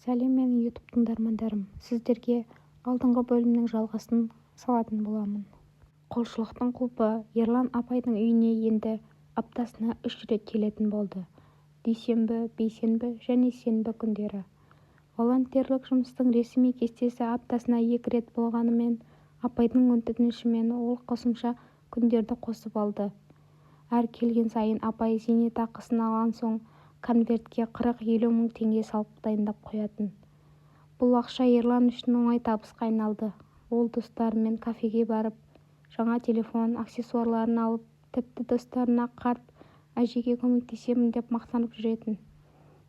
Сәлем менің YouTube тыңдармандарым, сіздерге алдыңғы бөлімнің жалғасын салатын боламын. Құлшылықтың құлпы Ерлан апайдың үйіне енді аптасына 3 рет келетін болды. Дүйсенбі, бейсенбі және сенбі күндері. Волонтерлік жұмыстың ресми кестесі аптасына 2 рет болғанымен, апайдың өтінішімен ол қосымша күндерді қосып алды. Әр келген сайын апай зейнетақысын алған соң конвертке 40-50 мың теңге салып дайындап қоятын. Бұл ақша Ерлан үшін оңай табысқа айналды. Ол достарымен кафеге барып, жаңа телефон, аксессуарларын алып, тіпті достарына қарт әжеге көмектесемін деп мақтанып жүретін.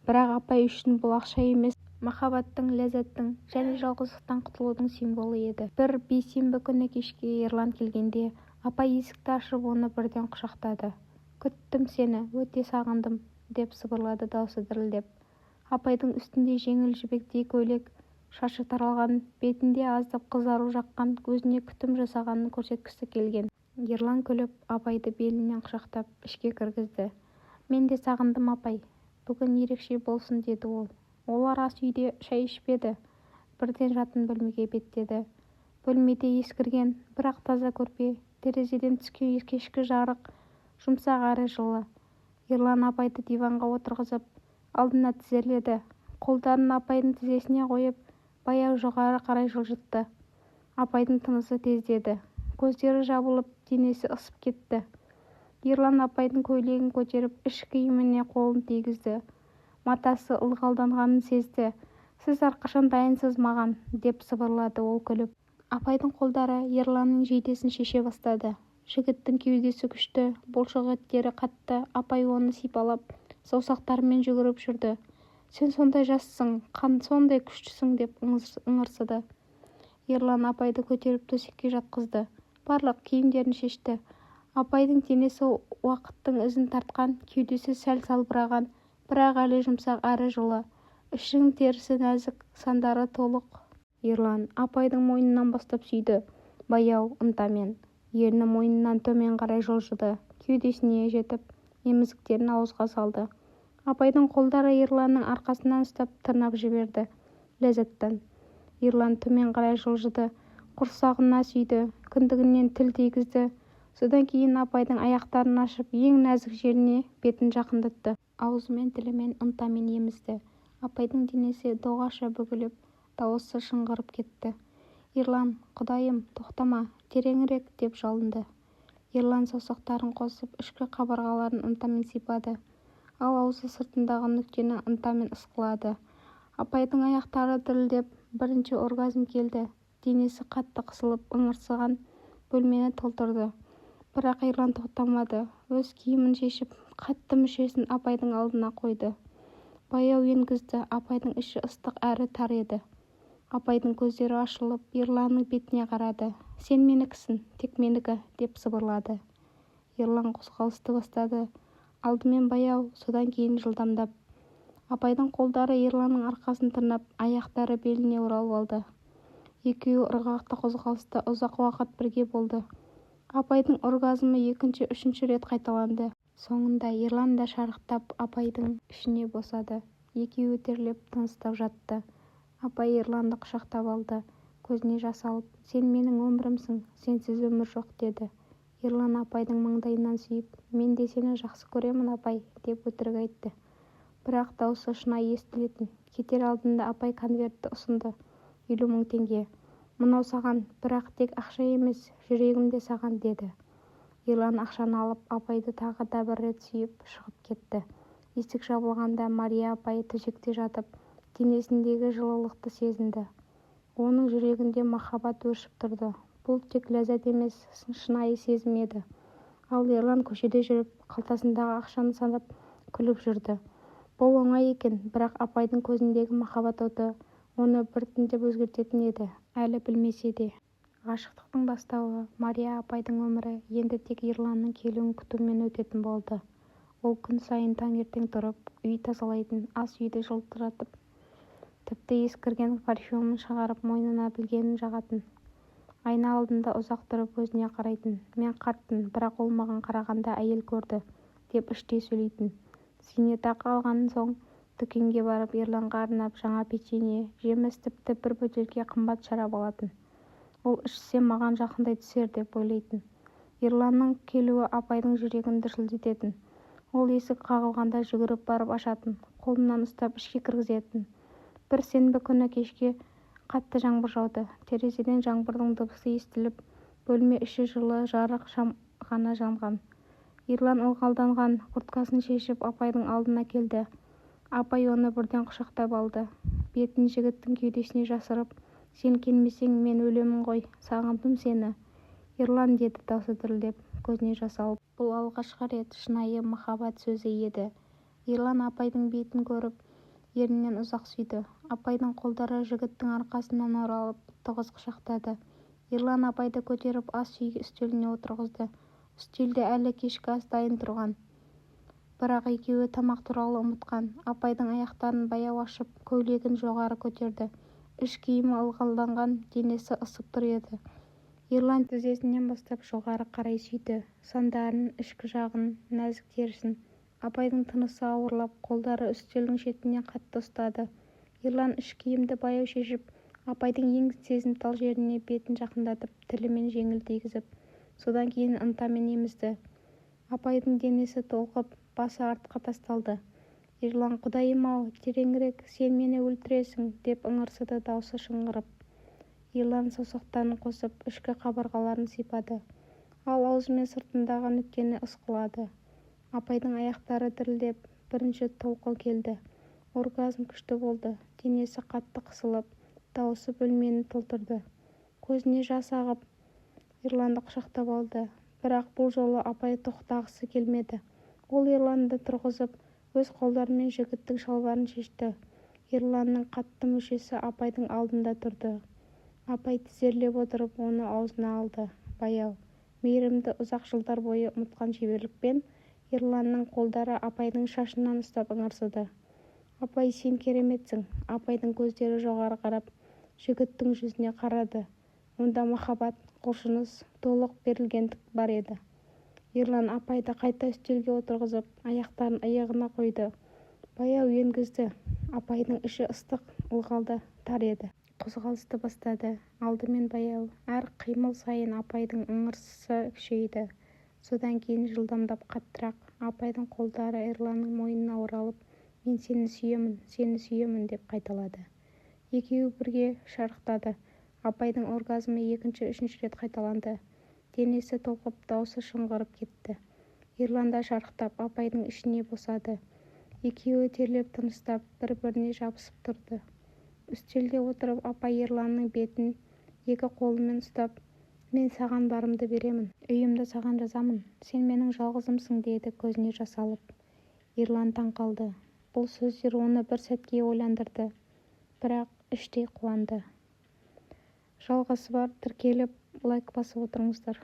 Бірақ апай үшін бұл ақша емес, махаббаттың, ләззаттың және жалғыздықтан құтылудың символы еді. Бір бейсенбі күні кешке Ерлан келгенде, апай есікті ашып оны бірден құшақтады. «Күттім сені, өте сағындым», деп сыбырлады даусы дірілдеп. Апайдың үстінде жеңіл жібектей көйлек, шашы таралған, бетінде аздап қызару жаққан, өзіне күтім жасағанын көрсеткісі келген. Ерлан күліп, апайды белінен құшақтап ішке кіргізді. «Мен де сағындым, апай. Бүгін ерекше болсын», деді ол. Олар ас үйде шай ішпеді. Бірден жатын бөлмеге беттеді. Бөлмеде ескірген, бірақ таза көрпе, терезеден түскен кешкі жарық, жұмсақ әрі жылы. Ерлан апайды диванға отырғызып, алдына тізерледі. Қолдарын апайдың тізесіне қойып, баяу жоғары қарай жылжытты. Апайдың тынысы тездеді. Көздері жабылып, денесі ысып кетті. Ерлан апайдың көйлегін көтеріп, іш киіміне қолын тигізді. Матасы ылғалданғанын сезді. «Сіз әрқашан дайынсыз маған», деп сыбырлады ол күліп. Апайдың қолдары Ерланның жейдесін шеше бастады. Жігіттің кеудесі күшті, бұлшық еттері қатты. Апай оны сипалап, саусақтарымен жүгіріп жүрді. «Сен сондай жассың, қан сондай күштісің», деп ыңырсыды. Ерлан апайды көтеріп төсекке жатқызды. Барлық киімдерін шешті. Апайдың денесі уақыттың ізін тартқан, кеудесі сәл салбыраған, бірақ әлі жұмсақ әрі жылы. Ішің терісі нәзік, сандары толық. Ерлан апайдың мойнынан бастап сүйді, баяу, ынтамен. Ерні мойнынан төмен қарай жылжыды, кеудесіне жетіп, емізіктерін ауызға салды. Апайдың қолдары Ерланның арқасынан ұстап тырнап жіберді. Ләззаттан. Ерлан төмен қарай жылжыды, құрсағына сүйді, кіндігінен тіл тигізді. Содан кейін апайдың аяқтарын ашып, ең нәзік жеріне бетін жақындатты. Аузымен тілімен ынтамен емізді. Апайдың денесі доғаша бүгіліп, дауысы шыңғырып кетті. «Ерлан, құдайым, тоқтама, тереңірек», деп жалынды. Ерлан саусақтарын қосып, ішкі қабырғаларын ынтамен сипады, ал аузы сыртындағы нүктені ынтамен ысқылады. Апайдың аяқтары дірілдеп, бірінші оргазм келді. Денесі қатты қысылып, ыңырсыған бөлмені толтырды. Бірақ Ерлан тоқтамады. Өз киімін шешіп, қатты мүшесін апайдың алдына қойды. Баяу енгізді. Апайдың іші ыстық әрі тар еді. Апайдың көздері ашылып, Ерланның бетіне қарады. «Сен менікісің, тек менікі», деп сыбырлады. Ерлан қозғалысты бастады. Алдымен баяу, содан кейін жылдамдап. Апайдың қолдары Ерланның арқасын тырнап, аяқтары беліне оралып алды. Екеуі ырғақты қозғалыста ұзақ уақыт бірге болды. Апайдың оргазмы екінші, үшінші рет қайталанды. Соңында Ерлан да шарықтап апайдың ішіне босады. Екеуі терлеп, тыныстап жатты. Апай Ерланды құшақтап алды. Көзіне жас алып, «Сен менің өмірімсің, сенсіз өмір жоқ», деді. Ерлан апайдың маңдайынан сүйіп, «Мен де сені жақсы көремін, апай», деп өтірік айтты. Бірақ даусы шынайы естілетін. Кетер алдында апай конвертті ұсынды. 50 мың теңге. «Мынау саған, бірақ тек ақша емес, жүрегім де саған», деді. Ерлан ақшаны алып, апайды тағы да бір рет сүйіп, шығып кетті. Есік жабылғанда Мария апай төсекте жатып, денесіндегі жылылықты сезінді. Оның жүрегінде махаббат өршіп тұрды. Бұл тек ләззат емес, шынайы сезім еді. Ал Ерлан көшеде жүріп, қалтасындағы ақшаны санап, күліп жүрді. Бұл оңай екен, бірақ апайдың көзіндегі махаббат оты оны біртіндеп өзгертетін еді, әлі білмесе де. Ғашықтықтың бастауы, Мария апайдың өмірі енді тек Ерланның келуін күтумен өтетін болды. Ол күн сайын таңертең тұрып, үй тазалайтын, ас үйді жылтыратып, тіпті ескірген парфюмін шығарып мойнына білгенін жағатын. Айна алдында ұзақ тұрып өзіне қарайтын. «Мен қартпын, бірақ ол маған қарағанда әйел көрді», деп іштей сөйлейтін. Зейнетақы алған соң дүкенге барып ерланға арнап жаңа печенье, жеміс, тіпті бір бөтелке қымбат шарап алатын. Ол ішсе маған жақындай түсер деп ойлайтын. Ерланның келуі апайдың жүрегін дүрсілдететін. Ол есік қағылғанда жүгіріп барып ашатын, қолымнан ұстап ішке кіргізетін. Бір сенбі күні кешке қатты жаңбыр жауды. Терезеден жаңбырдың дыбысы естіліп, бөлме іші жылы, жарық шам ғана жанған. Ерлан ылғалданған курткасын шешіп апайдың алдына келді. Апай оны бірден құшақтап алды. Бетін жігіттің кеудесіне жасырып, сен келмесең мен өлемін ғой, сағындым сені. Ерлан, деді даусы дірілдеп, көзіне жас алып. Бұл алғашқы рет шынайы махаббат сөзі еді. Ерлан апайдың бетін көріп, ернінен ұзақ сүйді. Апайдың қолдары жігіттің арқасынан оралып, тығыз құшақтады. Ерлан апайды көтеріп ас үй үстеліне отырғызды. Үстелде әлі кешкі ас дайын тұрған. Бірақ екеуі тамақ туралы ұмытқан. Апайдың аяқтарын баяу ашып, көйлегін жоғары көтерді. Іш киімі ылғалданған, денесі ысып тұр еді. Ерлан тізесінен бастап жоғары қарай сүйді. Сандарын, ішкі жағын, нәзік терісін. Апайдың тынысы ауырлап, қолдары үстелдің шетінен қатты ұстады. Ерлан іш киімді баяу шешіп, апайдың ең сезімтал жеріне бетін жақындатып, тілімен жеңіл тигізіп, содан кейін ынтамен емізді. Апайдың денесі толқып, басы артқа тасталды. Ерлан, құдайым-ау, тереңірек, сен мені өлтіресің, деп ыңырсыды даусы шыңғырып. Ерлан саусақтарын қосып, ішкі қабырғаларын сипады. Ал аузымен сыртындағы нүктені ысқылады. Апайдың аяқтары дірілдеп, бірінші толқын келді. Оргазм күшті болды. Денесі қатты қысылып, дауысы бөлмені толтырды. Көзіне жас ағып, Ерланды құшақтап алды. Бірақ бұл жолы апай тоқтағысы келмеді. Ол Ерланды тұрғызып, өз қолдарымен жігіттің шалбарын шешті. Ерланның қатты мүшесі апайдың алдында тұрды. Апай тізерлеп отырып, оны аузына алды. Баяу, мейірімді ұзақ жылдар бойы ұмытқан шеберлікпен Ерланның қолдары апайдың шашынан ұстап ыңырсыды. Апай, сен кереметсің. Апайдың көздері жоғары қарап, жігіттің жүзіне қарады. Онда махаббат, құлшыныс, толық берілгендік бар еді. Ерлан апайды қайта үстелге отырғызып, аяқтарын иығына қойды. Баяу енгізді. Апайдың іші ыстық, ылғалды, тар еді. Қозғалысты бастады. Алдымен баяу, әр қимыл сайын апайдың ыңырсысы күшейді. Содан кейін жылдамдап қаттырақ. Апайдың қолдары Ерланның мойнына оралып, мен сені сүйемін деп қайталады. Екеуі бірге шарықтады. Апайдың оргазмы екінші, үшінші рет қайталанды. Денесі толқып, даусы шыңғырып кетті. Ерлан да шарықтап, апайдың ішіне босады. Екеуі терлеп тыныстап, бір-біріне жабысып тұрды. Үстелде отырып, апай Ерланның бетін екі қолымен ұстап, мен саған барымды беремін, үйімді саған жазамын, сен менің жалғызымсың, деді көзіне жас алып. Ерлан таң қалды. Бұл сөздер оны бір сәтке ойландырды, бірақ іштей қуанды. Жалғасы бар, тіркеліп, лайк басып отырыңыздар.